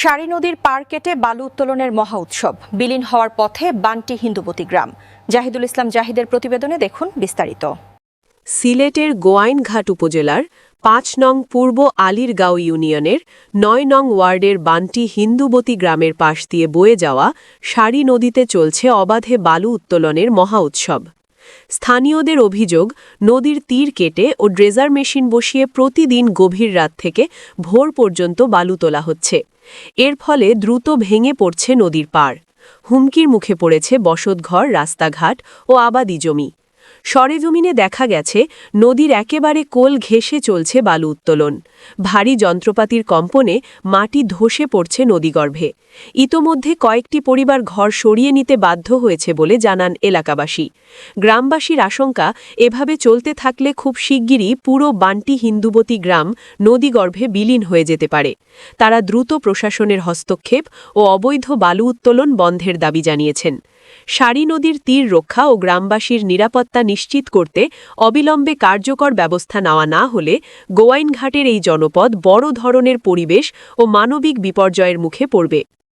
সারি নদীর পার কেটে বালু উত্তোলনের মহা উৎসব, বিলীন হওয়ার পথে বান্টি হিন্দুবতী গ্রাম। জাহিদুল ইসলাম জাহিদের প্রতিবেদনে দেখুন বিস্তারিত। সিলেটের গোয়াইনঘাট উপজেলার ৫ নং পূর্ব আলীরগাঁও ইউনিয়নের ৯ নং ওয়ার্ডের বান্টি হিন্দুবতী গ্রামের পাশ দিয়ে বয়ে যাওয়া সারি নদীতে চলছে অবাধে বালু উত্তোলনের মহা উৎসব। স্থানীয়দের অভিযোগ, নদীর তীর কেটে ও ড্রেজার মেশিন বসিয়ে প্রতিদিন গভীর রাত থেকে ভোর পর্যন্ত বালু তোলা হচ্ছে। এর ফলে দ্রুত ভেঙে পড়ছে নদীর পাড়। হুমকির মুখে পড়েছে বসতঘর, রাস্তাঘাট ও আবাদি জমি। সরেজমিনে দেখা গেছে নদীর একেবারে কোল ঘেঁষে চলছে বালু উত্তোলন। ভারী যন্ত্রপাতির কম্পনে মাটি ধসে পড়ছে নদীগর্ভে। ইতোমধ্যে কয়েকটি পরিবার ঘর সরিয়ে নিতে বাধ্য হয়েছে বলে জানান এলাকাবাসী। গ্রামবাসীর আশঙ্কা, এভাবে চলতে থাকলে খুব শিগগিরই পুরো বান্টি হিন্দুবতী গ্রাম নদীগর্ভে বিলীন হয়ে যেতে পারে। তারা দ্রুত প্রশাসনের হস্তক্ষেপ ও অবৈধ বালু উত্তোলন বন্ধের দাবি জানিয়েছেন। সারি নদীর তীর রক্ষা ও গ্রামবাসীর নিরাপত্তা নিশ্চিত করতে অবিলম্বে কার্যকর ব্যবস্থা নেওয়া না হলে গোয়াইনঘাটের এই জনপদ বড় ধরনের পরিবেশ ও মানবিক বিপর্যয়ের মুখে পড়বে।